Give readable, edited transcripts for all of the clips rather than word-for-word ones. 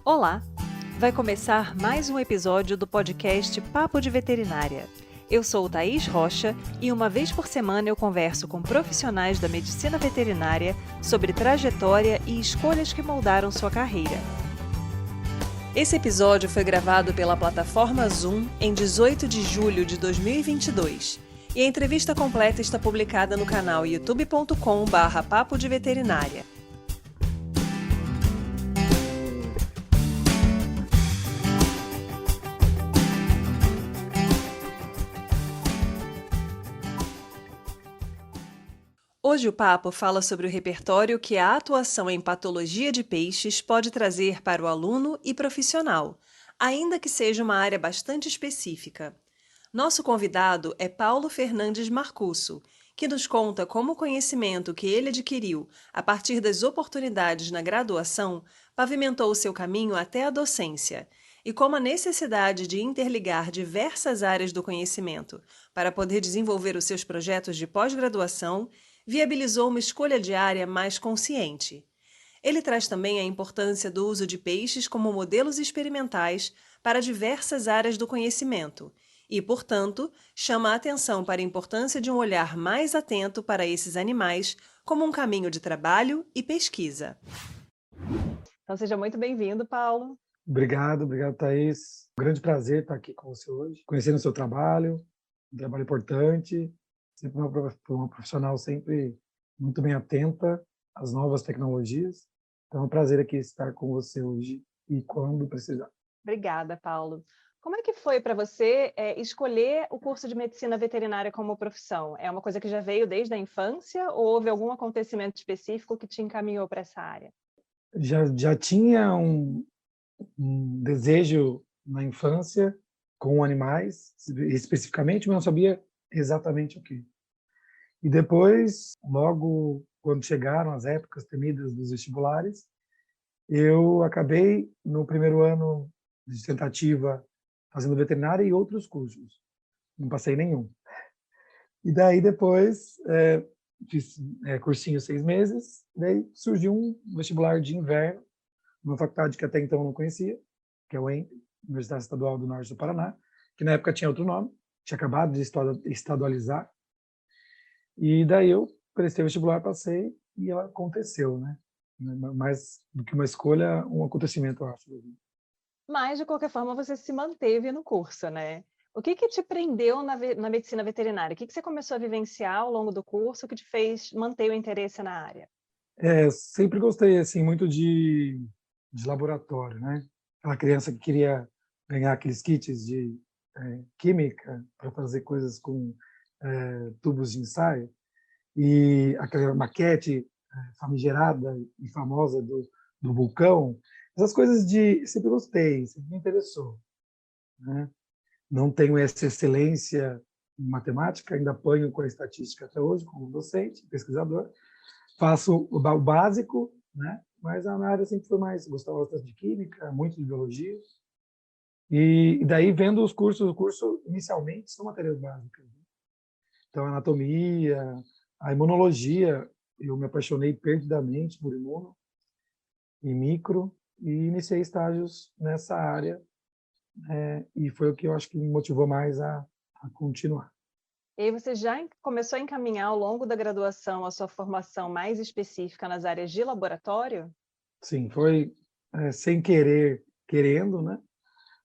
Olá! Vai começar mais um episódio do podcast Papo de Veterinária. Eu sou Thaís Rocha e uma vez por semana eu converso com profissionais da medicina veterinária sobre trajetória e escolhas que moldaram sua carreira. Esse episódio foi gravado pela plataforma Zoom em 18 de julho de 2022 e a entrevista completa está publicada no canal youtube.com/papo de veterinária. Hoje o papo fala sobre o repertório que a atuação em patologia de peixes pode trazer para o aluno e profissional, ainda que seja uma área bastante específica. Nosso convidado é Paulo Fernandes Marcusso, que nos conta como o conhecimento que ele adquiriu a partir das oportunidades na graduação pavimentou seu caminho até a docência, e como a necessidade de interligar diversas áreas do conhecimento para poder desenvolver os seus projetos de pós-graduação viabilizou uma escolha de área mais consciente. Ele traz também a importância do uso de peixes como modelos experimentais para diversas áreas do conhecimento e, portanto, chama a atenção para a importância de um olhar mais atento para esses animais como um caminho de trabalho e pesquisa. Então, seja muito bem-vindo, Paulo. Obrigado, Thaís. Um grande prazer estar aqui com você hoje, conhecendo o seu trabalho, um trabalho importante, sempre uma profissional sempre muito bem atenta às novas tecnologias. Então é um prazer aqui estar com você hoje e quando precisar. Obrigada, Paulo. Como é que foi para você escolher o curso de medicina veterinária como profissão? É uma coisa que já veio desde a infância ou houve algum acontecimento específico que te encaminhou para essa área? Já tinha um desejo na infância com animais, especificamente, mas não sabia exatamente o que. E depois, logo quando chegaram as épocas temidas dos vestibulares, eu acabei, no primeiro ano de tentativa, fazendo veterinária e outros cursos. Não passei nenhum. E daí depois, fiz cursinho 6 meses, daí surgiu um vestibular de inverno, uma faculdade que até então eu não conhecia, que é o ENPE, Universidade Estadual do Norte do Paraná, que na época tinha outro nome, tinha acabado de estadualizar. E daí eu prestei o vestibular, passei e ela aconteceu, né? Mais do que uma escolha, um acontecimento, eu acho. Mas, de qualquer forma, você se manteve no curso, né? O que te prendeu na medicina veterinária? O que você começou a vivenciar ao longo do curso que te fez manter o interesse na área? Sempre gostei assim muito de laboratório, né? Aquela criança que queria ganhar aqueles kits de química para fazer coisas com tubos de ensaio e aquela maquete famigerada e famosa do vulcão. Essas coisas sempre gostei, sempre me interessou, né? Não tenho essa excelência em matemática, ainda apanho com a estatística até hoje, como docente, pesquisador. Faço o básico, né? Mas a minha área sempre foi mais, gostava bastante de química, muito de biologia. E daí, vendo os cursos, o curso inicialmente são matérias básicas. Né? Então, anatomia, a imunologia, eu me apaixonei perdidamente por imuno e micro, e iniciei estágios nessa área, e foi o que eu acho que me motivou mais a continuar. E aí você já começou a encaminhar ao longo da graduação a sua formação mais específica nas áreas de laboratório? Sim, foi sem querer, querendo, né?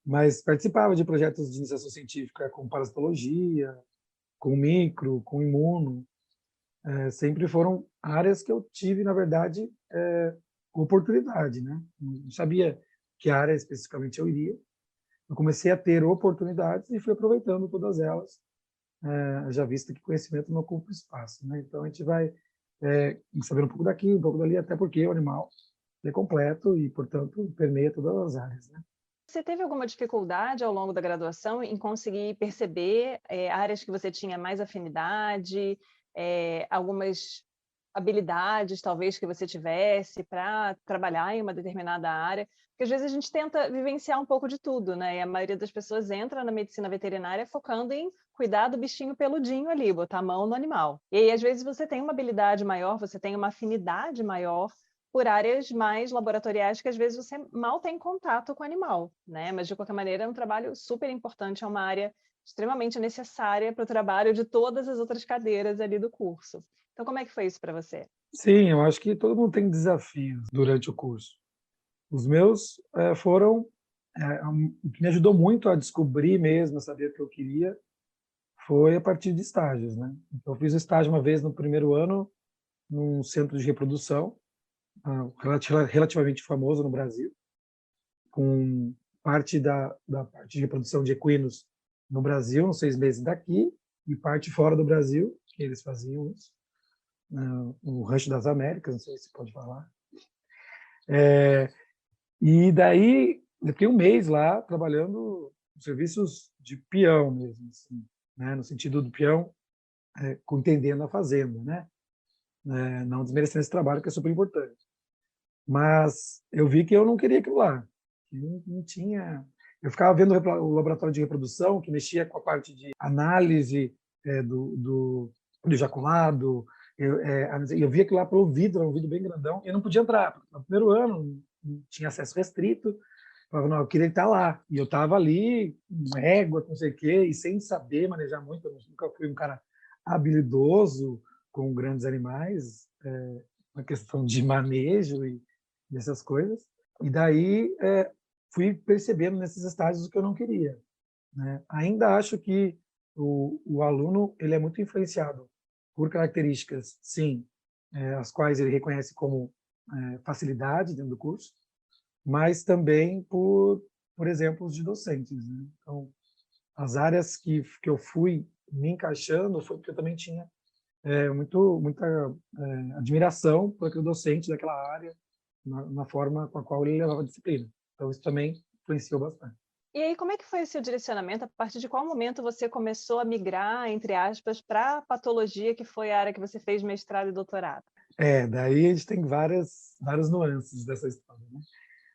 Mas participava de projetos de iniciação científica com parasitologia, com micro, com imuno. Sempre foram áreas que eu tive, na verdade, oportunidade, né? Não sabia que área especificamente eu iria. Eu comecei a ter oportunidades e fui aproveitando todas elas, já visto que conhecimento não ocupa espaço, né? Então a gente vai saber um pouco daqui, um pouco dali, até porque o animal é completo e, portanto, permeia todas as áreas, né? Você teve alguma dificuldade ao longo da graduação em conseguir perceber áreas que você tinha mais afinidade, algumas habilidades talvez que você tivesse para trabalhar em uma determinada área? Porque às vezes a gente tenta vivenciar um pouco de tudo, né? E a maioria das pessoas entra na medicina veterinária focando em cuidar do bichinho peludinho ali, botar a mão no animal. E aí às vezes você tem uma habilidade maior, você tem uma afinidade maior por áreas mais laboratoriais que às vezes você mal tem contato com o animal, né? Mas de qualquer maneira é um trabalho super importante, é uma área extremamente necessária para o trabalho de todas as outras cadeiras ali do curso. Então, como é que foi isso para você? Sim, eu acho que todo mundo tem desafios durante o curso. Os meus foram o que me ajudou muito a descobrir mesmo, a saber o que eu queria, foi a partir de estágios, né? Então, eu fiz um estágio uma vez no primeiro ano, num centro de reprodução, relativamente famoso no Brasil, com parte da parte de reprodução de equinos no Brasil, uns 6 meses daqui, e parte fora do Brasil, que eles faziam isso, no Rancho das Américas, não sei se pode falar. E daí, eu fiquei um mês lá trabalhando serviços de peão mesmo, assim, né? No sentido do peão, entendendo a fazenda, né? Não desmerecendo esse trabalho, que é super importante. Mas eu vi que eu não queria aquilo lá. Não tinha. Eu ficava vendo o laboratório de reprodução, que mexia com a parte de análise do ejaculado. Eu via aquilo lá pelo ouvido, era um ouvido bem grandão, e eu não podia entrar. No primeiro ano, não tinha acesso restrito. Eu falava, não, eu queria estar lá. E eu estava ali, com égua, com não sei o quê, e sem saber manejar muito. Eu nunca fui um cara habilidoso com grandes animais, uma questão de manejo e dessas coisas. E daí fui percebendo nesses estágios o que eu não queria, né? Ainda acho que o aluno ele é muito influenciado por características, sim, as quais ele reconhece como facilidade dentro do curso, mas também por exemplos de docentes, né? Então, as áreas que eu fui me encaixando foi porque eu também tinha muita admiração por aquele docente daquela área, na forma com a qual ele levava a disciplina. Então, isso também influenciou bastante. E aí, como é que foi o seu direcionamento? A partir de qual momento você começou a migrar, entre aspas, para a patologia, que foi a área que você fez mestrado e doutorado? Daí a gente tem várias nuances dessa história, né?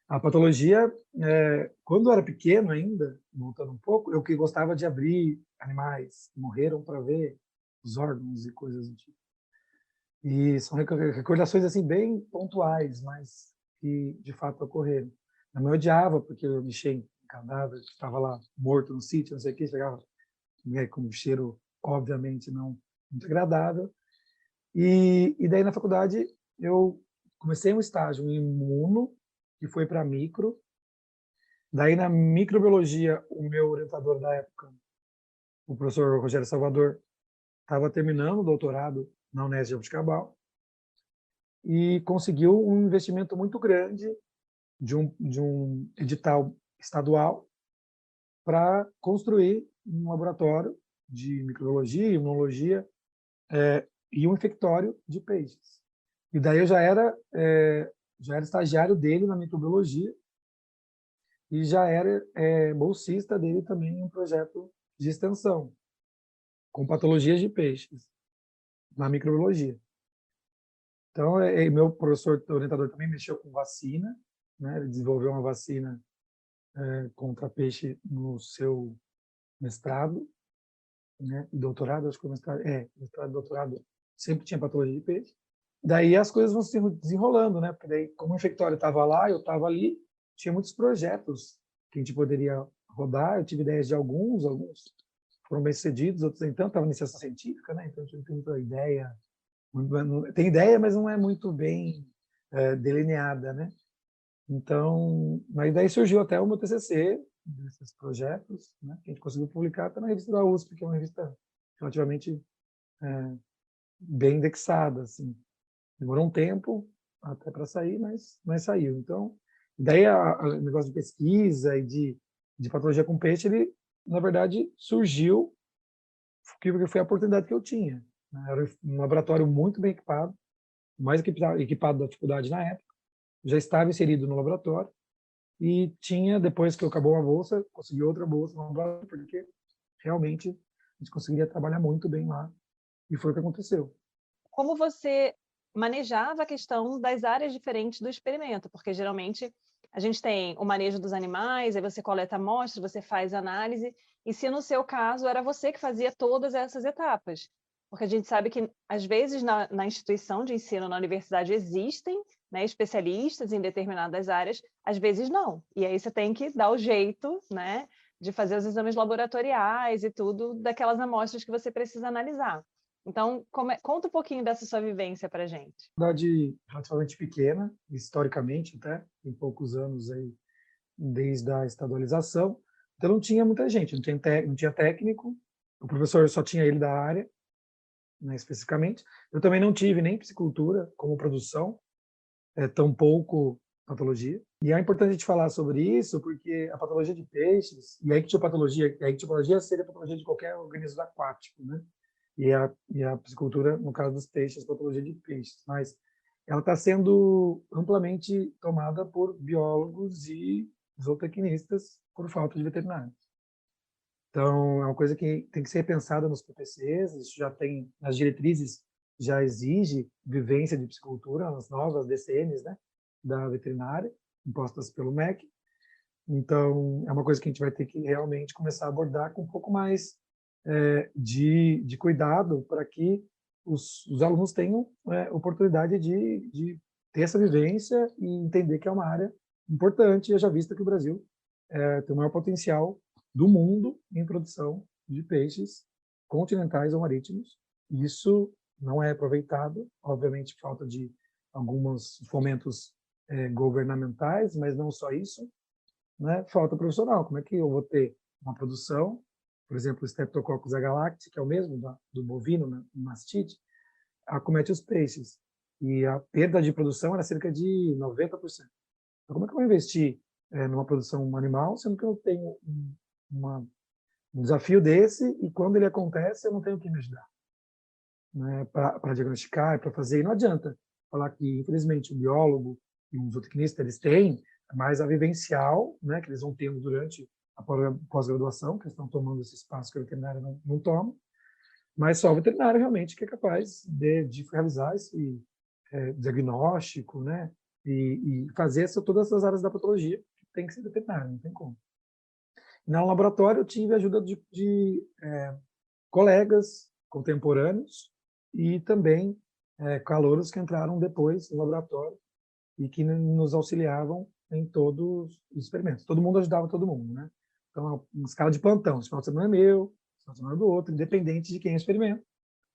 A patologia, quando eu era pequeno ainda, voltando um pouco, eu que gostava de abrir animais que morreram para ver os órgãos e coisas do tipo. E são recordações assim bem pontuais, mas que de fato ocorreram. A mãe odiava porque eu mexia em cadáver, estava lá morto no sítio, não sei o que, chegava com um cheiro obviamente não muito agradável. E daí na faculdade eu comecei um estágio em imuno, que foi para micro. Daí na microbiologia, o meu orientador da época, o professor Rogério Salvador, estava terminando o doutorado na Unesp de Jabuticabal e conseguiu um investimento muito grande de um edital estadual para construir um laboratório de microbiologia, imunologia e um infectório de peixes. E daí eu já era estagiário dele na microbiologia e já era bolsista dele também em um projeto de extensão com patologias de peixes na microbiologia. Então, meu professor orientador também mexeu com vacina, né? Ele desenvolveu uma vacina contra peixe no seu mestrado, né? E doutorado, acho que o mestrado e doutorado sempre tinha patologia de peixe. Daí as coisas vão se desenrolando, né? Porque daí, como o infectório estava lá, eu estava ali, tinha muitos projetos que a gente poderia rodar. Eu tive ideias de alguns foram bem sucedidos, outros nem tanto. Estava na iniciação científica, né? Então eu tive muita ideia. Tem ideia, mas não é muito bem delineada, né? Então, mas daí surgiu até o meu TCC, desses projetos, né? Que a gente conseguiu publicar até na revista da USP, que é uma revista relativamente bem indexada, assim. Demorou um tempo até para sair, mas saiu. Então, daí o negócio de pesquisa e de patologia com peixe, ele, na verdade, surgiu porque foi a oportunidade que eu tinha, né? Era um laboratório muito bem equipado, mais equipado da faculdade na época, já estava inserido no laboratório e tinha, depois que acabou uma bolsa, consegui outra bolsa no laboratório, porque realmente a gente conseguiria trabalhar muito bem lá, e foi o que aconteceu. Como você manejava a questão das áreas diferentes do experimento? Porque geralmente a gente tem o manejo dos animais, aí você coleta amostras, você faz análise, e se no seu caso era você que fazia todas essas etapas. Porque a gente sabe que, às vezes, na instituição de ensino, na universidade, existem, né, especialistas em determinadas áreas, às vezes não. E aí você tem que dar o jeito, né, de fazer os exames laboratoriais e tudo daquelas amostras que você precisa analisar. Então, conta um pouquinho dessa sua vivência para a gente. Cidade relativamente pequena, historicamente até, tem poucos anos aí, desde a estadualização. Então não tinha muita gente, não tinha técnico, o professor só tinha ele da área, né, especificamente. Eu também não tive nem psicultura como produção, tampouco patologia. E é importante a gente falar sobre isso porque a patologia de peixes, e a ictiopatologia seria a patologia de qualquer organismo aquático, né? E a piscicultura, no caso dos peixes, a patologia de peixes. Mas ela está sendo amplamente tomada por biólogos e zootecnistas por falta de veterinários. Então, é uma coisa que tem que ser pensada nos PPCs, isso já tem, nas diretrizes, já exige vivência de piscicultura, nas novas DCMs, né, da veterinária, impostas pelo MEC. Então, é uma coisa que a gente vai ter que realmente começar a abordar com um pouco mais de cuidado para que os alunos tenham oportunidade de ter essa vivência e entender que é uma área importante, haja vista que o Brasil tem o maior potencial do mundo em produção de peixes continentais ou marítimos. Isso não é aproveitado, obviamente falta de alguns fomentos governamentais, mas não só isso, né? Falta profissional. Como é que eu vou ter uma produção, por exemplo, o Streptococcus agalacti, que é o mesmo do bovino, né, mastite, acomete os peixes. E a perda de produção era cerca de 90%. Então, como é que eu vou investir numa produção animal, sendo que eu tenho um desafio desse e quando ele acontece eu não tenho quem me ajudar, né, para diagnosticar, para fazer. E não adianta falar que, infelizmente, o biólogo e o zootecnista, eles têm mais a vivencial, né, que eles vão tendo durante a pós-graduação, que eles estão tomando esse espaço que o veterinário não toma, mas só o veterinário realmente que é capaz de realizar esse diagnóstico, né, e fazer todas essas áreas da patologia, que tem que ser veterinário, não tem como. No laboratório, eu tive a ajuda de colegas contemporâneos e também calouros que entraram depois no laboratório e que nos auxiliavam em todos os experimentos. Todo mundo ajudava todo mundo, né? Então, uma escala de plantão. Esse final de semana é meu, esse final de semana é do outro, independente de quem experimenta.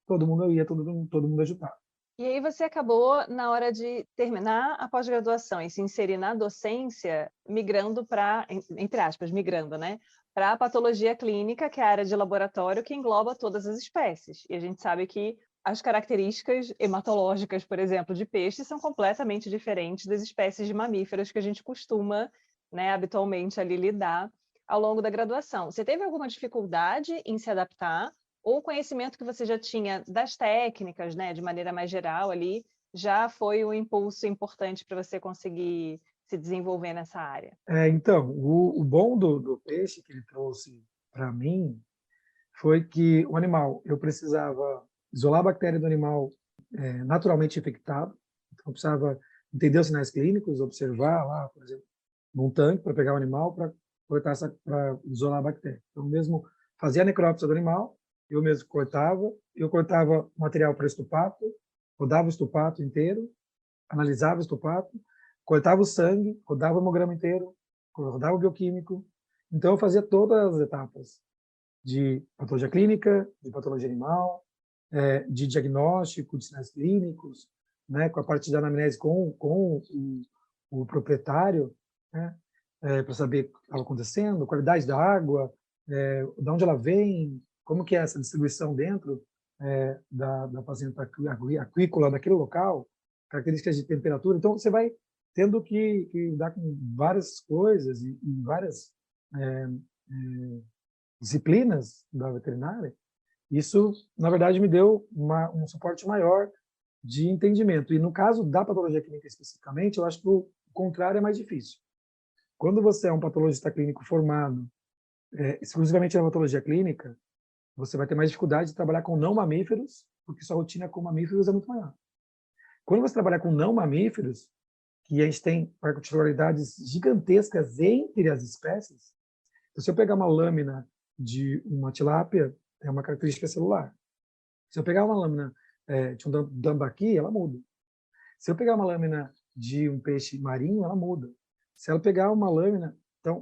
Todo mundo ia, todo mundo ajudava. E aí você acabou, na hora de terminar a pós-graduação e se inserir na docência, migrando para, entre aspas, migrando, né, para a patologia clínica, que é a área de laboratório que engloba todas as espécies. E a gente sabe que as características hematológicas, por exemplo, de peixes são completamente diferentes das espécies de mamíferos que a gente costuma, né, habitualmente ali lidar ao longo da graduação. Você teve alguma dificuldade em se adaptar? Ou o conhecimento que você já tinha das técnicas, né, de maneira mais geral ali, já foi um impulso importante para você conseguir se desenvolver nessa área? Então, o bom do peixe que ele trouxe para mim foi que o animal, eu precisava isolar a bactéria do animal naturalmente infectado, então eu precisava entender os sinais clínicos, observar lá, por exemplo, num tanque para pegar o animal para isolar a bactéria. Então, mesmo fazia a necrópsia do animal, eu mesmo cortava, eu cortava material para estupato, rodava o estupato inteiro, analisava o estupato, cortava o sangue, rodava o hemograma inteiro, rodava o bioquímico. Então, eu fazia todas as etapas de patologia clínica, de patologia animal, de diagnóstico, de sinais clínicos, né, com a parte da anamnese com o proprietário, né, para saber o que estava acontecendo, qualidade da água, de onde ela vem, como que é essa distribuição dentro da fazenda aquícola daquele local, características de temperatura. Então, você vai tendo que lidar com várias coisas e várias disciplinas da veterinária. Isso, na verdade, me deu um suporte maior de entendimento. E no caso da patologia clínica especificamente, eu acho que o contrário é mais difícil. Quando você é um patologista clínico formado exclusivamente na patologia clínica, você vai ter mais dificuldade de trabalhar com não mamíferos, porque sua rotina com mamíferos é muito maior. Quando você trabalhar com não mamíferos, que a gente tem particularidades gigantescas entre as espécies, se eu pegar uma lâmina de uma tilápia, é uma característica celular. Se eu pegar uma lâmina de um tambaqui, ela muda. Se eu pegar uma lâmina de um peixe marinho, ela muda. Se ela pegar uma lâmina, então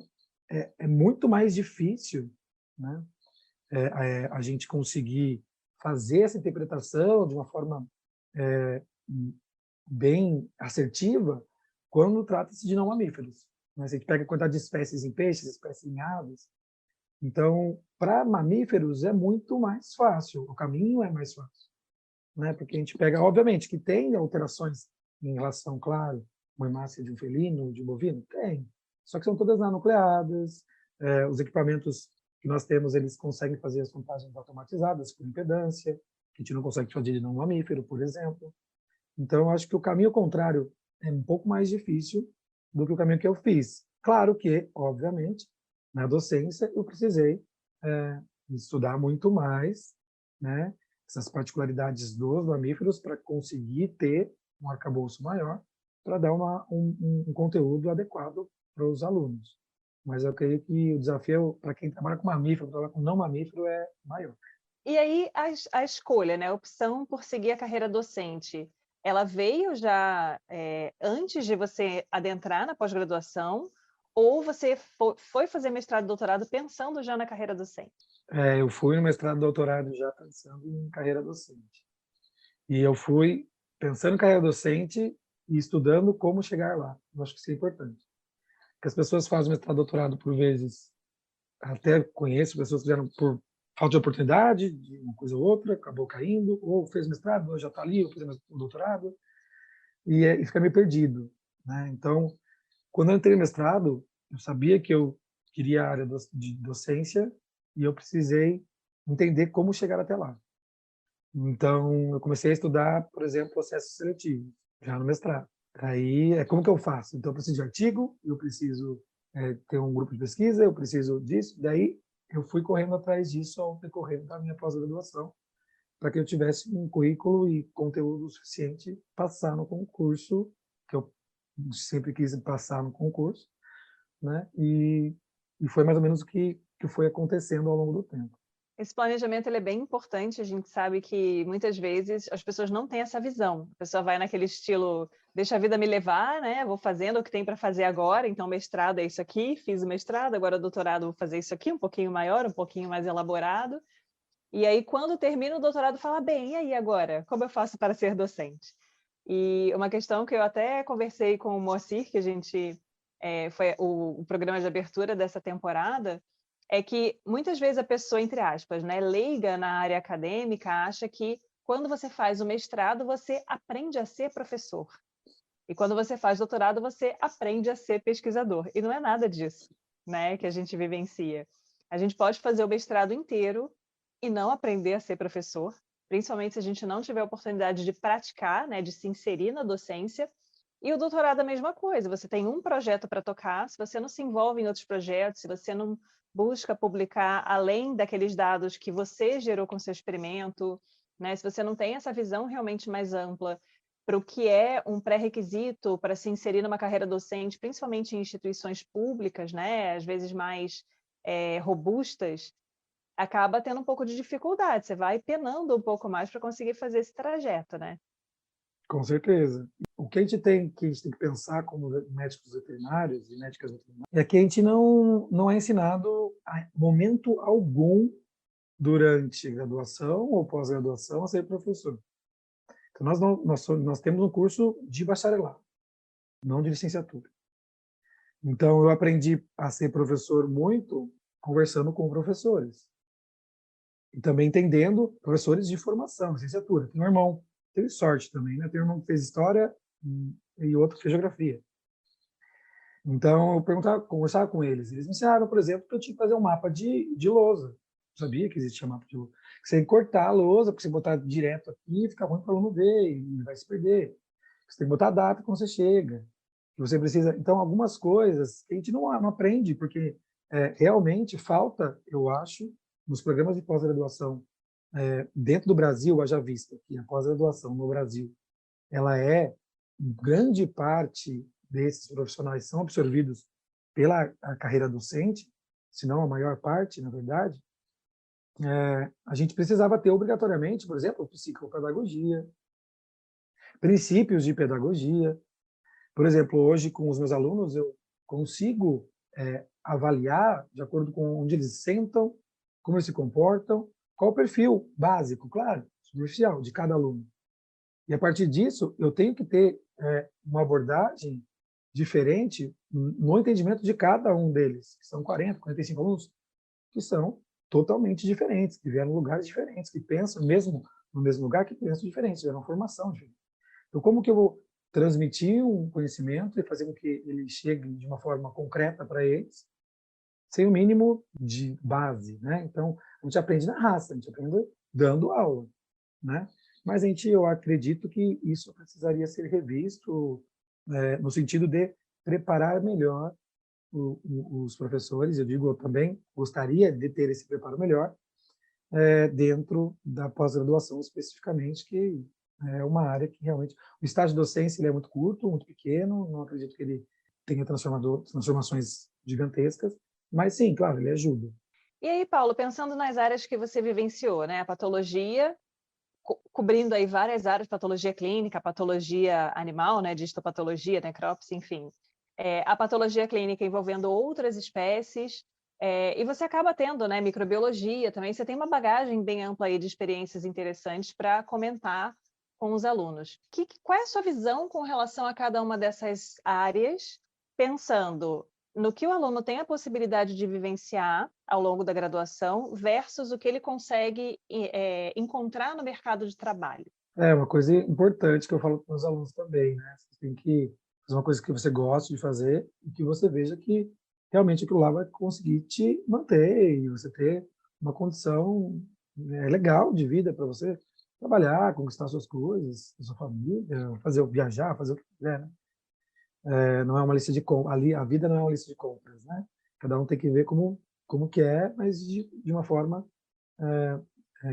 é muito mais difícil, né, a gente conseguir fazer essa interpretação de uma forma é, bem assertiva quando trata-se de não mamíferos. Né? Se a gente pega a quantidade de espécies em peixes, espécies em aves, então, para mamíferos é muito mais fácil, o caminho é mais fácil, né? Porque a gente pega, obviamente, que tem alterações em relação, claro, uma hemácia de um felino, de um bovino, tem, só que são todas nanucleadas, os equipamentos que nós temos, eles conseguem fazer as contagens automatizadas por impedância, que a gente não consegue fazer de não mamífero, por exemplo. Então, eu acho que o caminho contrário é um pouco mais difícil do que o caminho que eu fiz. Claro que, obviamente, na docência eu precisei estudar muito mais, né, essas particularidades dos mamíferos para conseguir ter um arcabouço maior para dar um conteúdo adequado para os alunos. Mas eu creio que o desafio para quem trabalha com mamífero, trabalha com não mamífero, é maior. E aí a escolha, né, a opção por seguir a carreira docente, ela veio já, antes de você adentrar na pós-graduação, ou você foi fazer mestrado e doutorado pensando já na carreira docente? Eu fui no mestrado e doutorado já pensando em carreira docente. E eu fui pensando em carreira docente e estudando como chegar lá. Eu acho que isso é importante. Porque as pessoas fazem mestrado e doutorado por vezes, até conheço pessoas que fizeram por falta de oportunidade, de uma coisa ou outra, acabou caindo, ou fez mestrado, ou já está ali, ou fez o doutorado, e fica meio perdido. Né? Então, quando eu entrei no mestrado, eu sabia que eu queria a área de docência e eu precisei entender como chegar até lá. Então, eu comecei a estudar, por exemplo, processo seletivo, já no mestrado. Aí, como que eu faço? Então, eu preciso de artigo, eu preciso ter um grupo de pesquisa, eu preciso disso. Daí, eu fui correndo atrás disso ao decorrer da minha pós-graduação, para que eu tivesse um currículo e conteúdo suficiente para passar no concurso, que eu sempre quis passar no concurso, né? E foi mais ou menos o que foi acontecendo ao longo do tempo. Esse planejamento ele é bem importante, a gente sabe que muitas vezes as pessoas não têm essa visão. A pessoa vai naquele estilo, deixa a vida me levar, né? Vou fazendo o que tem para fazer agora, então mestrado é isso aqui, fiz o mestrado, agora o doutorado vou fazer isso aqui, um pouquinho maior, um pouquinho mais elaborado. E aí, quando termina o doutorado, fala, bem, e aí agora? Como eu faço para ser docente? E uma questão que eu até conversei com o Moacir, que a gente foi o programa de abertura dessa temporada, é que muitas vezes a pessoa, entre aspas, né, leiga na área acadêmica, acha que quando você faz o mestrado, você aprende a ser professor. E quando você faz doutorado, você aprende a ser pesquisador. E não é nada disso, né, que a gente vivencia. A gente pode fazer o mestrado inteiro e não aprender a ser professor, principalmente se a gente não tiver a oportunidade de praticar, né, de se inserir na docência. E o doutorado é a mesma coisa, você tem um projeto para tocar, se você não se envolve em outros projetos, se você não busca publicar além daqueles dados que você gerou com seu experimento, né, se você não tem essa visão realmente mais ampla para o que é um pré-requisito para se inserir numa carreira docente, principalmente em instituições públicas, né, às vezes mais robustas, acaba tendo um pouco de dificuldade, você vai penando um pouco mais para conseguir fazer esse trajeto, né? Com certeza. O que a gente tem que pensar como médicos veterinários e médicas veterinárias é que a gente não é ensinado a momento algum durante graduação ou pós-graduação a ser professor. Então nós temos um curso de bacharelado, não de licenciatura. Então eu aprendi a ser professor muito conversando com professores e também entendendo professores de formação, licenciatura. Tem um irmão, teve sorte também, né? Tem um irmão que fez história e outro que fez geografia. Então eu conversava com eles. Eles me ensinaram, por exemplo, que eu tinha que fazer um mapa de lousa. Eu sabia que existia mapa de lousa. Que você tem que cortar a lousa, porque você botar direto aqui, fica ruim para o aluno ver e ele vai se perder. Você tem que botar a data quando você chega. Que você precisa. Então, algumas coisas que a gente não aprende, porque realmente falta, eu acho, nos programas de pós-graduação dentro do Brasil, haja vista que a pós-graduação no Brasil, ela grande parte desses profissionais são absorvidos pela carreira docente, se não a maior parte, na verdade, a gente precisava ter obrigatoriamente, por exemplo, psicopedagogia, princípios de pedagogia, Por exemplo, hoje com os meus alunos eu consigo avaliar de acordo com onde eles sentam, como eles se comportam, qual o perfil básico, claro, superficial, de cada aluno. E a partir disso, eu tenho que ter uma abordagem diferente no entendimento de cada um deles, que são 40, 45 alunos, que são totalmente diferentes, que vieram em lugares diferentes, que pensam mesmo no mesmo lugar, que pensam diferente, tiveram uma formação diferente. Então, como que eu vou transmitir um conhecimento e fazer com que ele chegue de uma forma concreta para eles, sem o mínimo de base, né? Então, a gente aprende na raça, a gente aprende dando aula, né? Mas eu acredito que isso precisaria ser revisto no sentido de preparar melhor os professores. Eu digo, eu também gostaria de ter esse preparo melhor dentro da pós-graduação especificamente, que é uma área que realmente... O estágio de docência ele é muito curto, muito pequeno, não acredito que ele tenha transformações gigantescas, mas sim, claro, ele ajuda. E aí, Paulo, pensando nas áreas que você vivenciou, né? A patologia, cobrindo aí várias áreas, patologia clínica, patologia animal, né? Histopatologia, necrópsia, enfim. A patologia clínica envolvendo outras espécies, e você acaba tendo, né, microbiologia também, você tem uma bagagem bem ampla aí de experiências interessantes para comentar com os alunos. Qual é a sua visão com relação a cada uma dessas áreas, pensando no que o aluno tem a possibilidade de vivenciar ao longo da graduação versus o que ele consegue encontrar no mercado de trabalho? É uma coisa importante que eu falo para os alunos também, né? Você tem que fazer uma coisa que você gosta de fazer e que você veja que realmente aquilo lá vai conseguir te manter e você ter uma condição legal de vida para você trabalhar, conquistar suas coisas, a sua família, viajar, fazer o que quiser, né? Não é uma lista de compras, ali a vida não é uma lista de compras, né? Cada um tem que ver como que é, mas de uma forma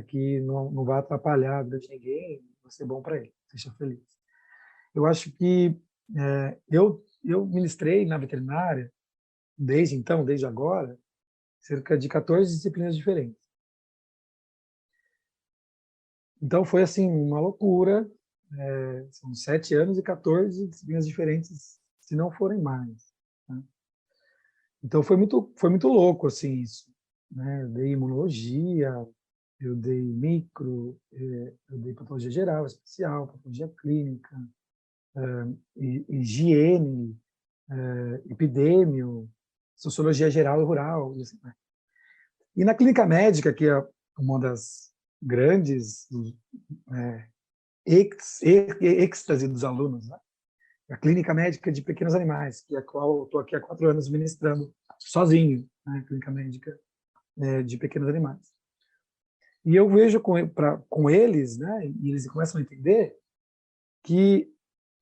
que não vai atrapalhar a vida de ninguém, vai ser bom para ele, seja feliz. Eu acho que eu ministrei na veterinária, desde agora, cerca de 14 disciplinas diferentes. Então foi assim uma loucura, são 7 anos e 14 disciplinas diferentes, se não forem mais, né? Então foi muito louco assim isso, né? Eu dei imunologia, eu dei micro, eu dei patologia geral, especial, patologia clínica, higiene, epidêmio, sociologia geral e rural. E, assim, né? E na clínica médica, que é uma das grandes êxtase dos alunos, né? A clínica médica de pequenos animais, que é a qual eu estou aqui há 4 anos ministrando sozinho, né? Clínica médica de pequenos animais. E eu vejo com eles, né? E eles começam a entender que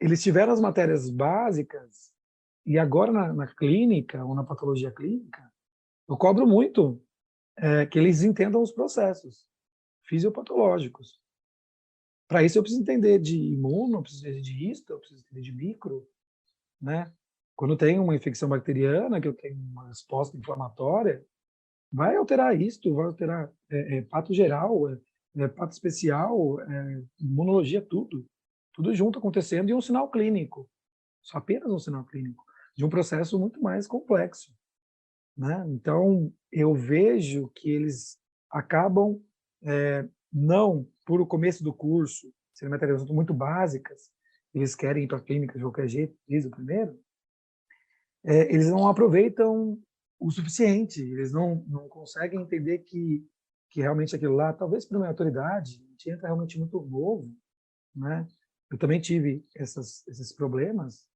eles tiveram as matérias básicas e agora na clínica ou na patologia clínica, eu cobro muito que eles entendam os processos fisiopatológicos. Para isso eu preciso entender de imuno, eu preciso entender de histo, eu preciso entender de micro, né? Quando tem uma infecção bacteriana, que eu tenho uma resposta inflamatória, vai alterar isto, vai alterar pato geral, pato especial, imunologia, tudo junto acontecendo e um sinal clínico, só apenas um sinal clínico, de um processo muito mais complexo, né? Então, eu vejo que eles acabam, não por o começo do curso, serem matérias muito básicas, eles querem ir para a clínica de qualquer jeito, desde o primeiro, eles não aproveitam o suficiente, eles não conseguem entender que realmente aquilo lá, talvez por minha autoridade, a gente entra realmente muito novo, né? Eu também tive esses problemas,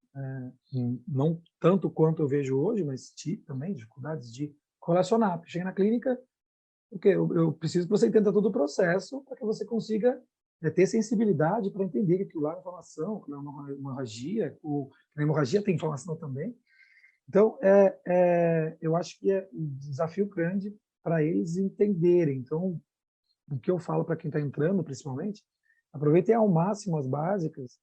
não tanto quanto eu vejo hoje, mas tive também dificuldades de correlacionar. Cheguei na clínica, eu preciso que você entenda todo o processo para que você consiga ter sensibilidade para entender que aquilo lá é inflamação, que não é uma hemorragia, que na hemorragia tem inflamação também. Então, eu acho que é um desafio grande para eles entenderem. Então, o que eu falo para quem está entrando, principalmente, aproveitem ao máximo as básicas,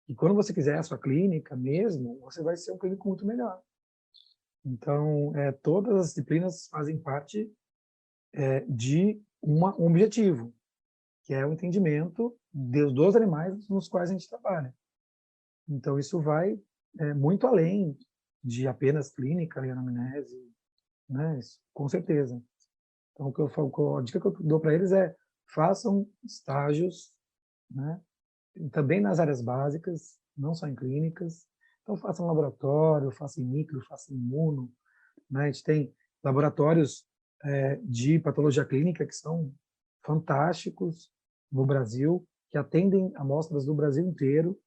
e quando você quiser a sua clínica mesmo, você vai ser um clínico muito melhor. Então, todas as disciplinas fazem parte de um objetivo, que é o entendimento dos animais nos quais a gente trabalha. Então, isso vai muito além de apenas clínica e anamnese, né? Isso, com certeza. Então, o que eu falo, a dica que eu dou para eles é façam estágios, né? Também nas áreas básicas, não só em clínicas. Então, façam laboratório, façam micro, façam imuno, né? A gente tem laboratórios de patologia clínica que são fantásticos no Brasil, que atendem amostras do Brasil inteiro,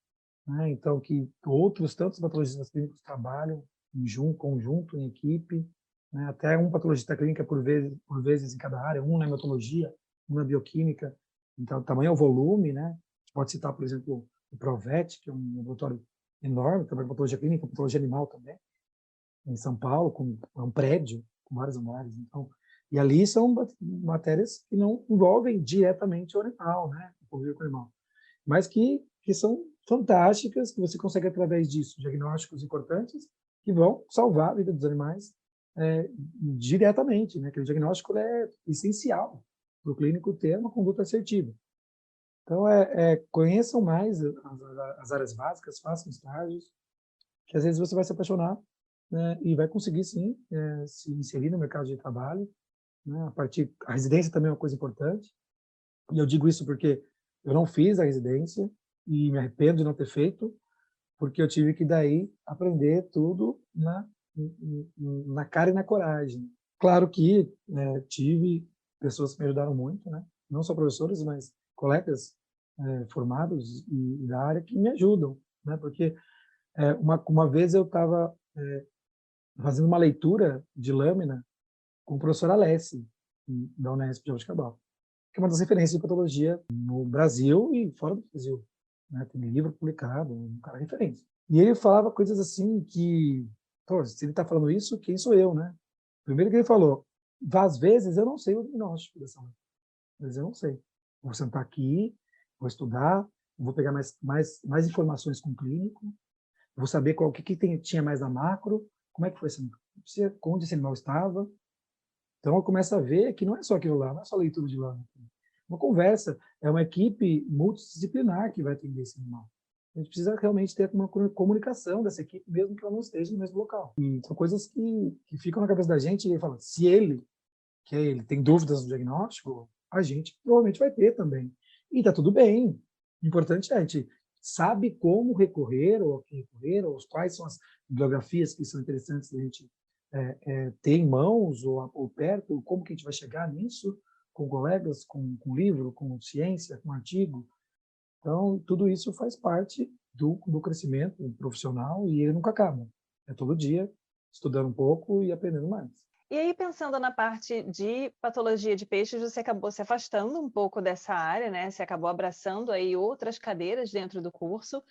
né? Então, que outros tantos patologistas clínicos trabalham em conjunto, em equipe, né? Até um patologista clínica por vezes em cada área, um na hematologia, um na bioquímica. Então, o tamanho é o volume, né? A gente pode citar, por exemplo, o Provet, que é um laboratório enorme, trabalha com patologia clínica, patologia animal também, em São Paulo, é um prédio com vários andares. Então, e ali são matérias que não envolvem diretamente o animal, né? O convívio com o animal, mas que são fantásticas, que você consegue, através disso, diagnósticos importantes que vão salvar a vida dos animais diretamente, né? Aquele diagnóstico é essencial para o clínico ter uma conduta assertiva. Então, conheçam mais as áreas básicas, façam estágios, que às vezes você vai se apaixonar, né? E vai conseguir, sim, se inserir no mercado de trabalho, né? A residência também é uma coisa importante, e eu digo isso porque eu não fiz a residência e me arrependo de não ter feito, porque eu tive que daí aprender tudo na cara e na coragem. Claro que tive pessoas que me ajudaram muito, né? Não só professores, mas colegas formados e da área que me ajudam, né? Porque uma vez eu estava fazendo uma leitura de lâmina com o professor Alessi, da Unesp de Jabuticabal, que é uma das referências de patologia no Brasil e fora do Brasil, né? Tem livro publicado, um cara referência. E ele falava coisas assim que, pô, se ele está falando isso, quem sou eu, né? Primeiro que ele falou, às vezes eu não sei o diagnóstico dessa lâmina, às vezes eu não sei. Vou sentar aqui, vou estudar, vou pegar mais informações com o clínico, vou saber tinha mais na macro, como é que foi essa, onde esse animal estava. Então eu começo a ver que não é só aquilo lá, não é só leitura de lá. Uma conversa, é uma equipe multidisciplinar que vai atender esse animal. A gente precisa realmente ter uma comunicação dessa equipe, mesmo que ela não esteja no mesmo local. E são coisas que ficam na cabeça da gente, e ele fala, se ele, que é ele, tem dúvidas no diagnóstico, a gente provavelmente vai ter também. E está tudo bem. O importante é a gente sabe como recorrer, ou a quem recorrer, ou quais são as bibliografias que são interessantes da gente ter em mãos, ou perto, como que a gente vai chegar nisso, com colegas, com livro, com ciência, com artigo. Então, tudo isso faz parte do crescimento profissional e ele nunca acaba. É todo dia estudando um pouco e aprendendo mais. E aí, pensando na parte de patologia de peixes, você acabou se afastando um pouco dessa área, né? Você acabou abraçando aí outras cadeiras dentro do curso,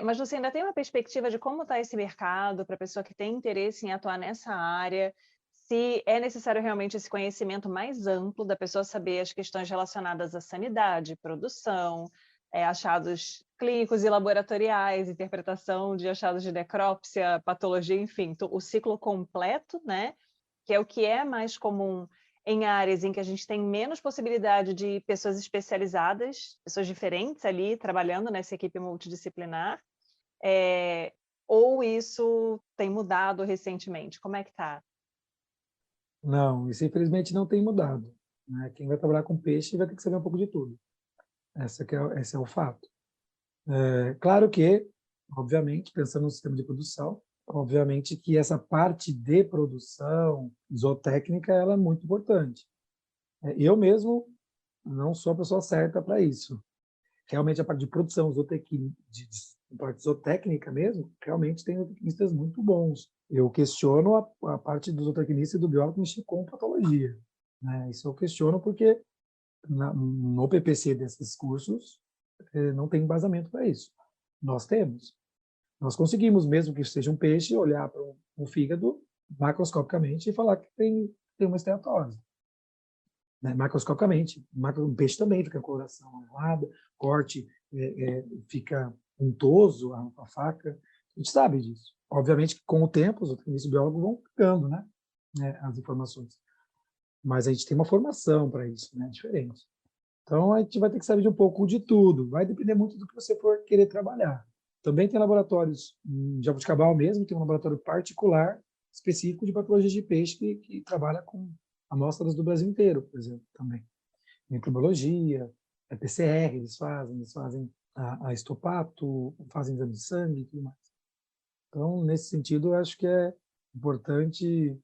mas você ainda tem uma perspectiva de como está esse mercado para a pessoa que tem interesse em atuar nessa área, se é necessário realmente esse conhecimento mais amplo da pessoa saber as questões relacionadas à sanidade, produção, achados clínicos e laboratoriais, interpretação de achados de necrópsia, patologia, enfim, o ciclo completo, né? Que é o que é mais comum em áreas em que a gente tem menos possibilidade de pessoas especializadas, pessoas diferentes ali trabalhando nessa equipe multidisciplinar, ou isso tem mudado recentemente? Como é que está? Não, isso infelizmente não tem mudado, né? Quem vai trabalhar com peixe vai ter que saber um pouco de tudo. Esse é o fato. Claro que, obviamente, pensando no sistema de produção, obviamente que essa parte de produção zootécnica ela é muito importante. Eu mesmo não sou a pessoa certa para isso. Realmente a parte de produção, parte zootécnica mesmo, realmente tem zootecnistas muito bons. Eu questiono a parte do zootecnista e do biólogo que mexer com patologia, né? Isso eu questiono porque no PPC desses cursos não tem embasamento para isso. Nós temos. Nós conseguimos, mesmo que seja um peixe, olhar para um fígado macroscopicamente e falar que tem uma esteatose. Né? Macroscopicamente. Um peixe também fica com a coloração elevada, corte fica untoso, a faca. A gente sabe disso. Obviamente que com o tempo, os zootecnistas e biólogos vão pegando, né, as informações. Mas a gente tem uma formação para isso, né, diferente. Então, a gente vai ter que saber de um pouco de tudo. Vai depender muito do que você for querer trabalhar. Também tem laboratórios em Jaboticabal mesmo, tem um laboratório particular específico de patologia de peixe que trabalha com amostras do Brasil inteiro, por exemplo, também. Microbiologia, PCR, eles fazem a histopato, fazem exame de sangue e tudo mais. Então, nesse sentido, eu acho que é importante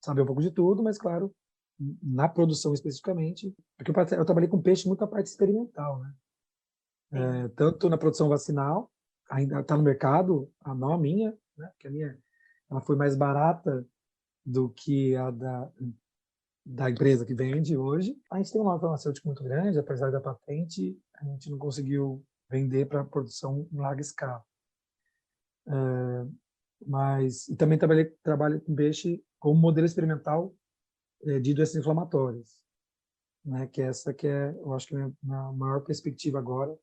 saber um pouco de tudo, mas, claro, na produção especificamente, porque eu trabalhei com peixe muito a parte experimental, né? Tanto na produção vacinal, ainda está no mercado, não a minha, né? Porque a minha ela foi mais barata do que a da empresa que vende hoje. A gente tem um lado farmacêutico muito grande, apesar da patente, a gente não conseguiu vender para produção em larga escala. Mas e também trabalho com peixe como modelo experimental de doenças inflamatórias, né? Que essa que é, eu acho que a minha maior perspectiva agora,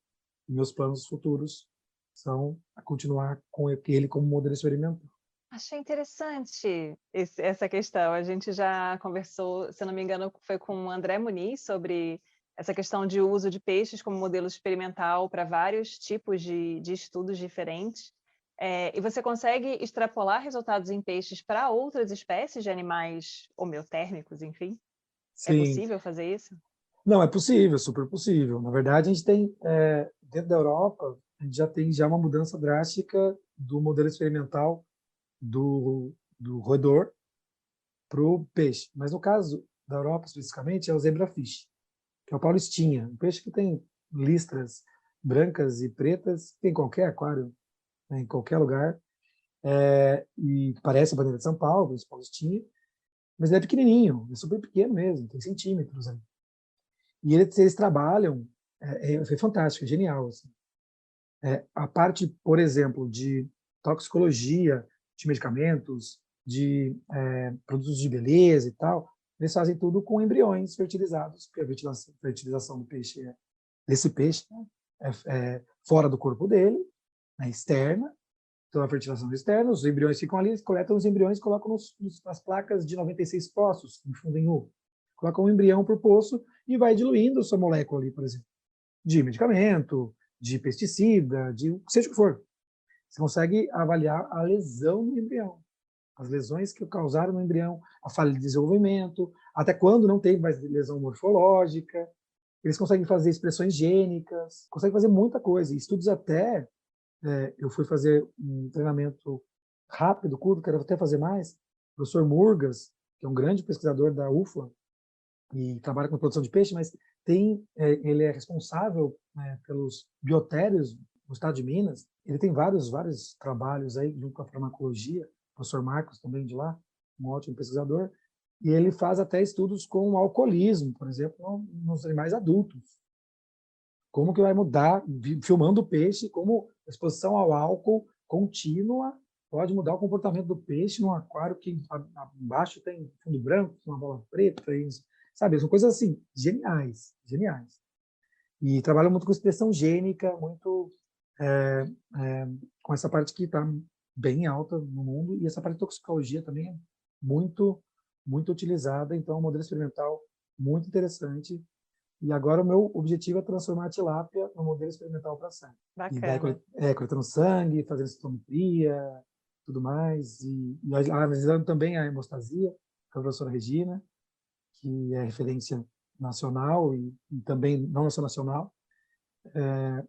meus planos futuros são a continuar com ele como modelo experimental. Achei interessante essa questão. A gente já conversou, se eu não me engano, foi com o André Muniz sobre essa questão de uso de peixes como modelo experimental para vários tipos de estudos diferentes. E você consegue extrapolar resultados em peixes para outras espécies de animais homeotérmicos, enfim? É Sim, possível fazer isso? não, é possível, super possível. Na verdade, a gente tem, dentro da Europa, a gente já tem uma mudança drástica do modelo experimental do roedor para o peixe. Mas no caso da Europa, especificamente, é o zebrafish, que é o paulistinha, um peixe que tem listras brancas e pretas, tem em qualquer aquário, né, em qualquer lugar, e parece a bandeira de São Paulo, esse paulistinha, mas ele é pequenininho, é super pequeno mesmo, tem centímetros ali. E eles trabalham, foi fantástico, é genial. Assim. A parte, por exemplo, de toxicologia, de medicamentos, de produtos de beleza e tal, eles fazem tudo com embriões fertilizados, porque a fertilização do peixe desse peixe é fora do corpo dele, externa, então a fertilização é externa, os embriões ficam ali, eles coletam os embriões e colocam nas placas de 96 poços, infundem ovo. Colocam um embrião por poço e vai diluindo sua molécula ali, por exemplo, de medicamento, de pesticida, de seja o que for. Você consegue avaliar a lesão no embrião, as lesões que causaram no embrião, a falha de desenvolvimento, até quando não tem mais lesão morfológica. Eles conseguem fazer expressões gênicas, conseguem fazer muita coisa. Estudos até, eu fui fazer um treinamento rápido, curto, quero até fazer mais. O professor Murgas, que é um grande pesquisador da UFLA, e trabalha com produção de peixe, mas ele é responsável pelos biotérios no estado de Minas. Ele tem vários trabalhos aí junto com a farmacologia, o professor Marcos também de lá, um ótimo pesquisador, e ele faz até estudos com o alcoolismo, por exemplo, nos animais adultos. Como que vai mudar, filmando o peixe, como a exposição ao álcool contínua pode mudar o comportamento do peixe num aquário que embaixo tem fundo branco, uma bola preta, sabe? São coisas assim, geniais, geniais. E trabalham muito com expressão gênica, muito com essa parte que está bem alta no mundo, e essa parte de toxicologia também é muito, muito utilizada. Então, é um modelo experimental muito interessante. E agora o meu objetivo é transformar a tilápia no modelo experimental para sangue. E daí Bacana. coletando sangue, fazendo citometria, tudo mais. E analisando também a hemostasia, com a professora Regina, que é referência nacional e também não só nacional.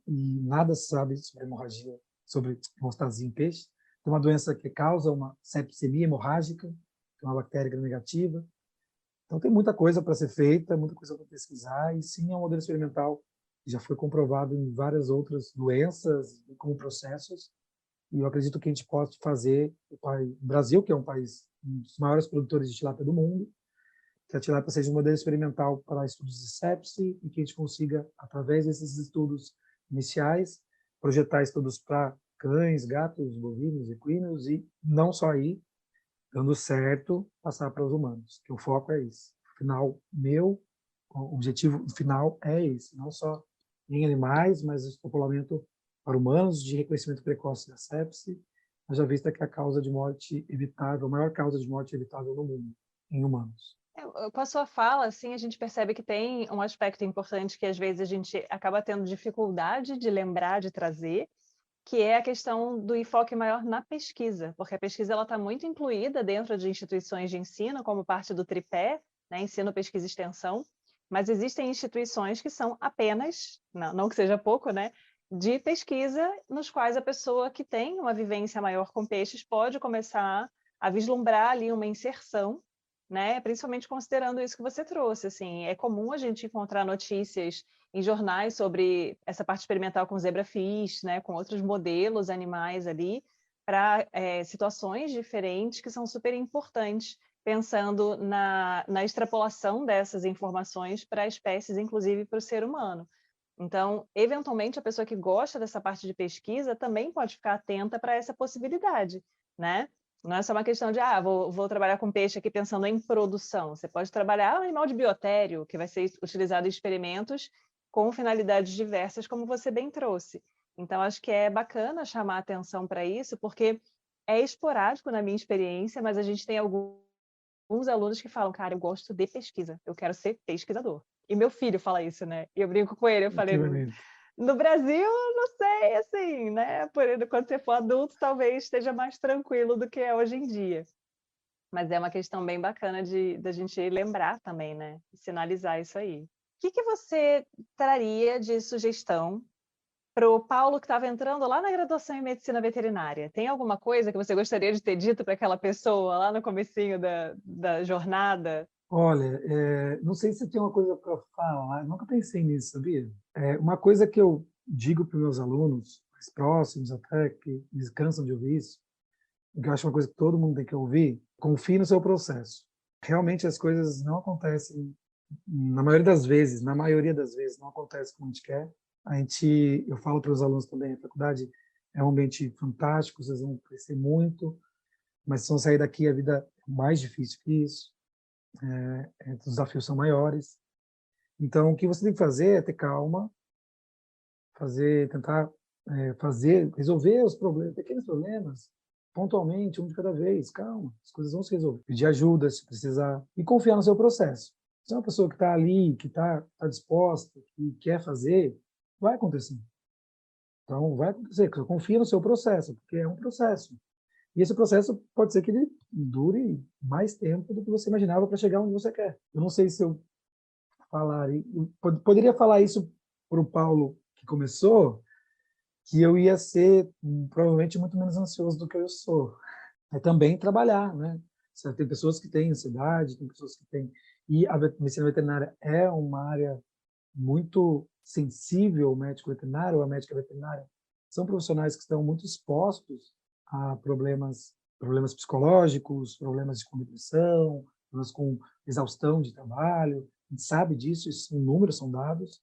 E nada se sabe sobre hemorragia, sobre hemostasia em peixe. Tem uma doença que causa uma septicemia hemorrágica, que é uma bactéria gram-negativa. Então, tem muita coisa para ser feita, muita coisa para pesquisar, e sim, é um modelo experimental que já foi comprovado em várias outras doenças, como processos, e eu acredito que a gente pode fazer, o Brasil, que é um país, um dos maiores produtores de tilápia do mundo, que a tilápia seja um modelo experimental para estudos de sepse, e que a gente consiga, através desses estudos iniciais, projetar estudos para cães, gatos, bovinos, equinos, e não só aí, dando certo, passar para os humanos, que o foco é esse. O objetivo final é esse, não só em animais, mas o populamento para humanos de reconhecimento precoce da sepse, já vista que é a causa de morte evitável, a maior causa de morte evitável no mundo, em humanos. Com a sua fala, assim, a gente percebe que tem um aspecto importante que às vezes a gente acaba tendo dificuldade de lembrar, de trazer, que é a questão do enfoque maior na pesquisa, porque a pesquisa ela está muito incluída dentro de instituições de ensino, como parte do tripé, né, ensino, pesquisa e extensão, mas existem instituições que são apenas, não que seja pouco, né, de pesquisa, nos quais a pessoa que tem uma vivência maior com peixes pode começar a vislumbrar ali uma inserção, né, principalmente considerando isso que você trouxe, assim, é comum a gente encontrar notícias em jornais sobre essa parte experimental com zebrafish, né, com outros modelos animais ali, para situações diferentes que são super importantes, pensando na extrapolação dessas informações para espécies, inclusive para o ser humano. Então, eventualmente, a pessoa que gosta dessa parte de pesquisa também pode ficar atenta para essa possibilidade, né? Não é só uma questão de, vou trabalhar com peixe aqui pensando em produção. Você pode trabalhar um animal de biotério, que vai ser utilizado em experimentos com finalidades diversas, como você bem trouxe. Então, acho que é bacana chamar atenção para isso, porque é esporádico na minha experiência, mas a gente tem alguns alunos que falam, cara, eu gosto de pesquisa, eu quero ser pesquisador. E meu filho fala isso, né? E eu brinco com ele, eu falei, Que bonito. no Brasil, não sei, assim, né? Quando você for adulto, talvez esteja mais tranquilo do que é hoje em dia. Mas é uma questão bem bacana da gente lembrar também, né? Sinalizar isso aí. O que você traria de sugestão para o Paulo que estava entrando lá na graduação em medicina veterinária? Tem alguma coisa que você gostaria de ter dito para aquela pessoa lá no comecinho da jornada? Olha, não sei se tem uma coisa para falar, eu nunca pensei nisso, sabia? Uma coisa que eu digo para os meus alunos, mais próximos até, que eles cansam de ouvir isso, que eu acho uma coisa que todo mundo tem que ouvir, confie no seu processo. Realmente as coisas não acontecem, na maioria das vezes, não acontece como a gente quer. Eu falo para os alunos também, a faculdade é um ambiente fantástico, vocês vão crescer muito, mas se vão sair daqui, a vida é mais difícil que isso, os desafios são maiores. Então, o que você tem que fazer é ter calma, tentar resolver os problemas, pequenos problemas, pontualmente, um de cada vez, calma, as coisas vão se resolver. Pedir ajuda se precisar e confiar no seu processo. Se é uma pessoa que está ali, que está disposta, que quer fazer, vai acontecer. Então, vai acontecer, confia no seu processo, porque é um processo. E esse processo pode ser que ele dure mais tempo do que você imaginava para chegar onde você quer. Eu não sei se eu poderia falar isso para o Paulo que começou, que eu ia ser provavelmente muito menos ansioso do que eu sou. É também trabalhar, né? Tem pessoas que têm ansiedade, tem pessoas que têm... E a medicina veterinária é uma área muito sensível, o médico veterinário ou a médica veterinária. São profissionais que estão muito expostos a problemas psicológicos, problemas com depressão, problemas com exaustão de trabalho. A gente sabe disso, são números, são dados.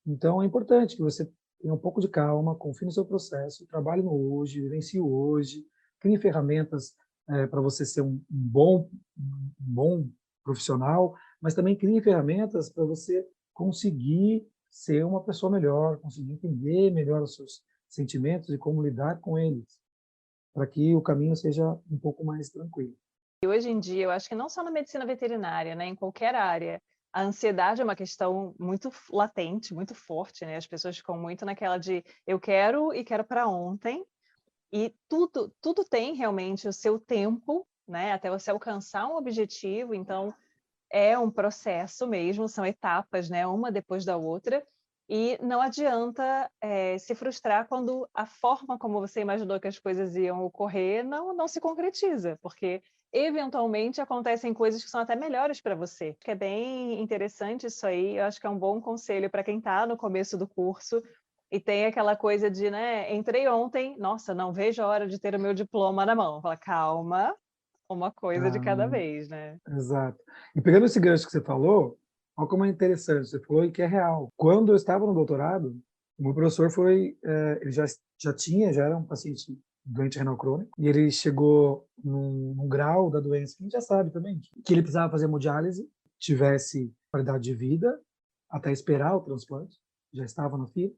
Então, é importante que você tenha um pouco de calma, confie no seu processo, trabalhe no hoje, vivencie o hoje, crie ferramentas para você ser um bom profissional, mas também crie ferramentas para você conseguir ser uma pessoa melhor, conseguir entender melhor os seus sentimentos e como lidar com eles, para que o caminho seja um pouco mais tranquilo. E hoje em dia, eu acho que não só na medicina veterinária, né, em qualquer área, a ansiedade é uma questão muito latente, muito forte, né? As pessoas ficam muito naquela de eu quero e quero para ontem, e tudo tem realmente o seu tempo, né, até você alcançar um objetivo, então é um processo mesmo, são etapas, né, uma depois da outra, e não adianta se frustrar quando a forma como você imaginou que as coisas iam ocorrer não se concretiza, porque eventualmente acontecem coisas que são até melhores para você. Que é bem interessante isso aí, eu acho que é um bom conselho para quem está no começo do curso e tem aquela coisa de, né, entrei ontem, nossa, não vejo a hora de ter o meu diploma na mão. Fala, calma, uma coisa de cada Ah, vez, né? exato. E pegando esse gancho que você falou, olha como é interessante, você falou e que é real. Quando eu estava no doutorado, o meu professor ele já era um paciente doente renal crônico, e ele chegou num grau da doença que a gente já sabe também, que ele precisava fazer hemodiálise, tivesse qualidade de vida, até esperar o transplante, já estava na fila,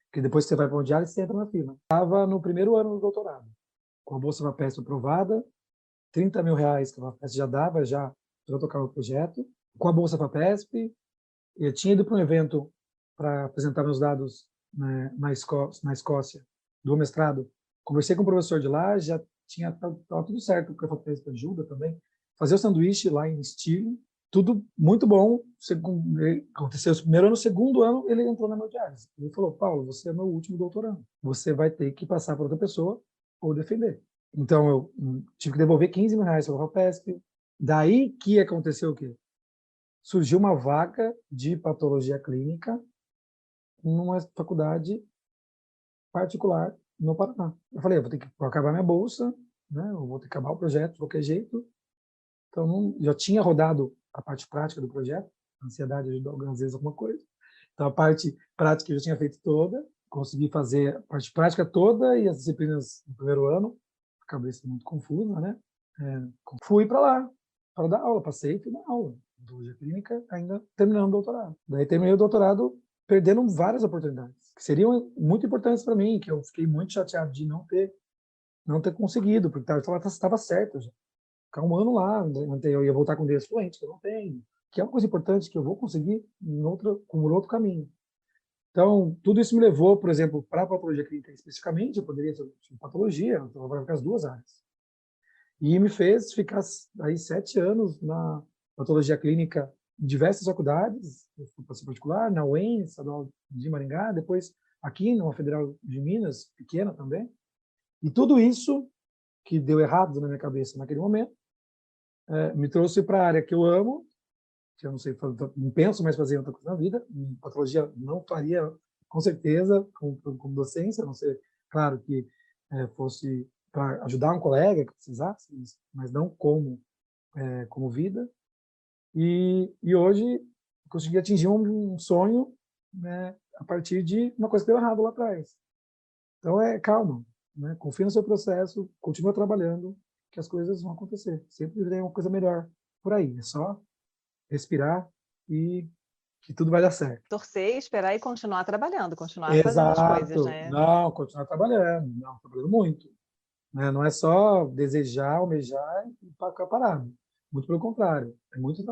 porque depois que você vai para a hemodiálise, você entra na fila. Estava no primeiro ano do doutorado, com a bolsa FAPESP aprovada, R$ 30.000 que a FAPESP já dava, já para tocar o projeto, com a bolsa FAPESP. Eu tinha ido para um evento para apresentar meus dados, né, na Escócia, do mestrado, conversei com o professor de lá, já tava tudo certo, porque eu fiz ajuda também. Fazer o sanduíche lá em Stirling, tudo muito bom. Aconteceu o primeiro ano, o segundo ano, ele entrou na hemodiálise. Ele falou, Paulo, você é meu último doutorando. Você vai ter que passar para outra pessoa ou defender. Então, eu tive que devolver 15 mil reais para a FAPESP. Daí que aconteceu o quê? Surgiu uma vaga de patologia clínica numa faculdade particular no Paraná. Eu falei, eu vou ter que acabar minha bolsa, né? Eu vou ter que acabar o projeto de qualquer jeito. Então, já tinha rodado a parte prática do projeto, a ansiedade ajuda às vezes alguma coisa. Então, a parte prática eu já tinha feito toda, consegui fazer a parte prática toda e as disciplinas no primeiro ano, a cabeça muito confusa, né? Fui para lá, para dar aula, passei e fui dar aula. Biologia clínica, ainda terminando o doutorado. Daí terminei o doutorado perdendo várias oportunidades, que seriam muito importantes para mim, que eu fiquei muito chateado de não ter conseguido, porque estava certo já. Ficar um ano lá, eu ia voltar com inglês fluente, que eu não tenho, que é uma coisa importante que eu vou conseguir por outro caminho. Então, tudo isso me levou, por exemplo, para a patologia clínica especificamente, eu poderia ter patologia, eu trabalhava com as duas áreas. E me fez ficar aí 7 anos na patologia clínica em diversas faculdades, eu fui para particular, na UEM, Estadual de Maringá, depois aqui numa Federal de Minas, pequena também. E tudo isso que deu errado na minha cabeça naquele momento, me trouxe para a área que eu amo, que eu não sei, não penso mais fazer outra coisa na vida, em patologia não faria, com certeza, como docência, a não ser, claro, que fosse para ajudar um colega que precisasse, mas não como vida. E hoje consegui atingir um sonho, né, a partir de uma coisa que deu errado lá atrás. Então, calma, né? Confia no seu processo, continua trabalhando, que as coisas vão acontecer. Sempre tem uma coisa melhor por aí. É só respirar e que tudo vai dar certo. Torcer, esperar e continuar trabalhando, continuar fazendo as coisas, Exato. né? Não, continuar trabalhando. Não, trabalhando muito. Né? Não é só desejar, almejar e ficar parado. Muito pelo contrário. É muito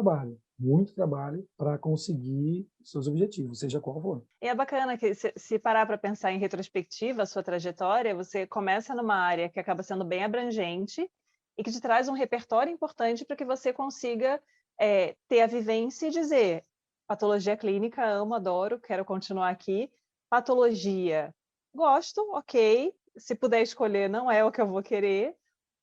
trabalho para conseguir seus objetivos, seja qual for. E é bacana que, se parar para pensar em retrospectiva, a sua trajetória, você começa numa área que acaba sendo bem abrangente e que te traz um repertório importante para que você consiga ter a vivência e dizer: patologia clínica, amo, adoro, quero continuar aqui. Patologia, gosto, ok. Se puder escolher, não é o que eu vou querer,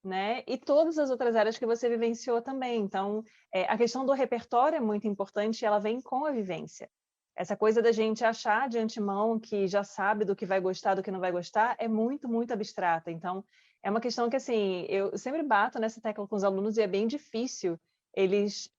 né? E todas as outras áreas que você vivenciou também. Então, a questão do repertório é muito importante e ela vem com a vivência. Essa coisa da gente achar de antemão que já sabe do que vai gostar, do que não vai gostar, é muito, muito abstrata. Então, é uma questão que, assim, eu sempre bato nessa tecla com os alunos e é bem difícil eles,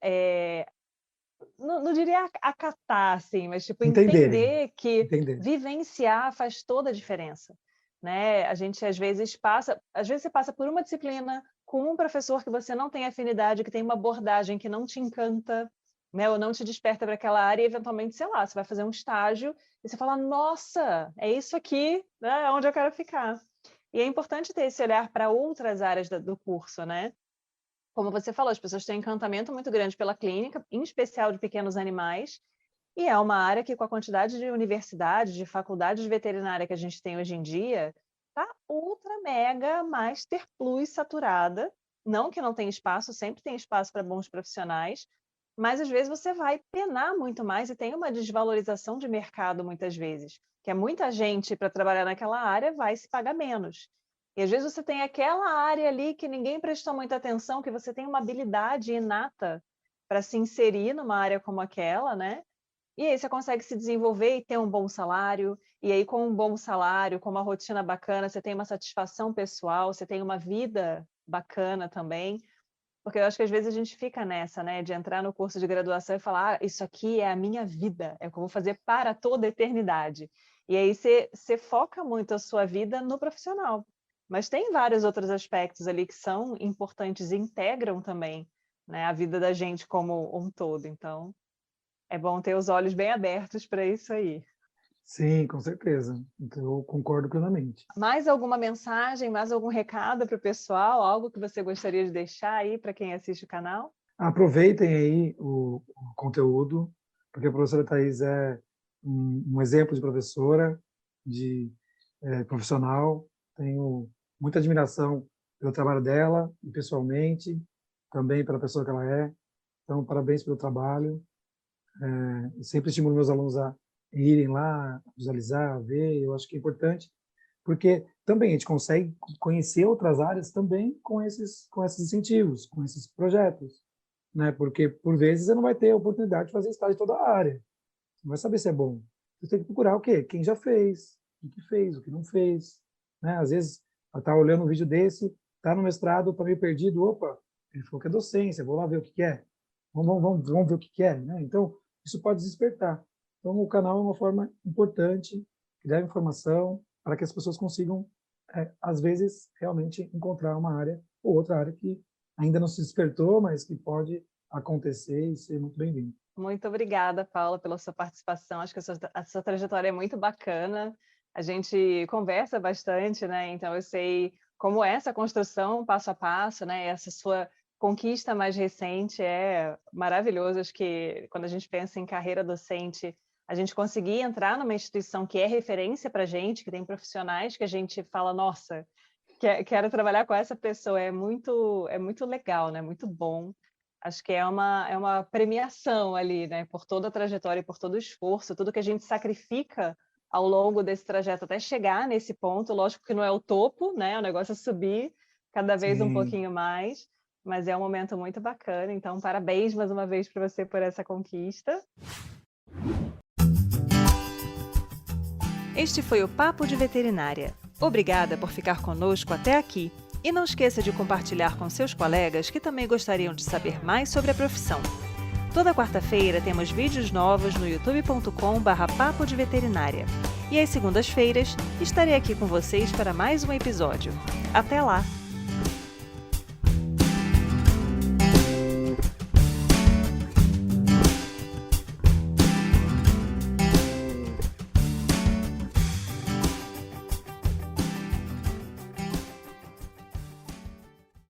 não diria acatar, assim, mas, tipo, Entenderem. entender que Entender. vivenciar faz toda a diferença, né? A gente, às vezes você passa por uma disciplina com um professor que você não tem afinidade, que tem uma abordagem que não te encanta, né, ou não te desperta para aquela área, e eventualmente, sei lá, você vai fazer um estágio e você fala, nossa, é isso aqui, né, é onde eu quero ficar. E é importante ter esse olhar para outras áreas do curso, né? Como você falou, as pessoas têm um encantamento muito grande pela clínica, em especial de pequenos animais, e é uma área que, com a quantidade de universidades, de faculdades de veterinária que a gente tem hoje em dia, está ultra, mega, master plus saturada. Não que não tenha espaço, sempre tem espaço para bons profissionais, mas às vezes você vai penar muito mais e tem uma desvalorização de mercado muitas vezes, que é muita gente para trabalhar naquela área vai se pagar menos. E às vezes você tem aquela área ali que ninguém prestou muita atenção, que você tem uma habilidade inata para se inserir numa área como aquela, né? E aí você consegue se desenvolver e ter um bom salário, e aí com um bom salário, com uma rotina bacana, você tem uma satisfação pessoal, você tem uma vida bacana também, porque eu acho que às vezes a gente fica nessa, né, de entrar no curso de graduação e falar, isso aqui é a minha vida, é o que eu vou fazer para toda a eternidade. E aí você foca muito a sua vida no profissional. Mas tem vários outros aspectos ali que são importantes e integram também, né, a vida da gente como um todo. Então, é bom ter os olhos bem abertos para isso aí. Sim, com certeza. Então, eu concordo plenamente. Mais alguma mensagem, mais algum recado para o pessoal? Algo que você gostaria de deixar aí para quem assiste o canal? Aproveitem aí o conteúdo, porque a professora Thais é um exemplo de professora, de profissional, tenho muita admiração pelo trabalho dela, e pessoalmente, também pela pessoa que ela é. Então, parabéns pelo trabalho. Eu sempre estimulo meus alunos a irem lá, visualizar, ver. Eu acho que é importante, porque também a gente consegue conhecer outras áreas também com esses incentivos, com esses projetos, né? Porque, por vezes, você não vai ter a oportunidade de fazer estágio em toda a área. Você não vai saber se é bom. Você tem que procurar o quê? Quem já fez, o que fez, o que não fez, né? Às vezes, tá olhando um vídeo desse, tá no mestrado, tá meio perdido, opa, ele falou que é docência, vou lá ver o que é. Vamos ver o que é, né? Então, isso pode despertar. Então, o canal é uma forma importante, que dá informação para que as pessoas consigam, às vezes, realmente encontrar uma área ou outra área que ainda não se despertou, mas que pode acontecer e ser muito bem-vindo. Muito obrigada, Paula, pela sua participação. Acho que a sua trajetória é muito bacana. A gente conversa bastante, né? Então, eu sei como é essa construção passo a passo, né? Essa sua conquista mais recente é maravilhoso. Acho que quando a gente pensa em carreira docente, a gente conseguir entrar numa instituição que é referência para a gente, que tem profissionais que a gente fala, nossa, quero trabalhar com essa pessoa, é muito legal, né? Muito bom. Acho que é uma premiação ali, né? Por toda a trajetória, por todo o esforço, tudo que a gente sacrifica ao longo desse trajeto até chegar nesse ponto. Lógico que não é o topo, né? O negócio é subir cada vez um pouquinho mais, mas é um momento muito bacana. Então, parabéns mais uma vez para você por essa conquista. Este foi o Papo de Veterinária. Obrigada por ficar conosco até aqui. E não esqueça de compartilhar com seus colegas que também gostariam de saber mais sobre a profissão. Toda quarta-feira temos vídeos novos no youtube.com/papo de veterinária. E às segundas-feiras estarei aqui com vocês para mais um episódio. Até lá!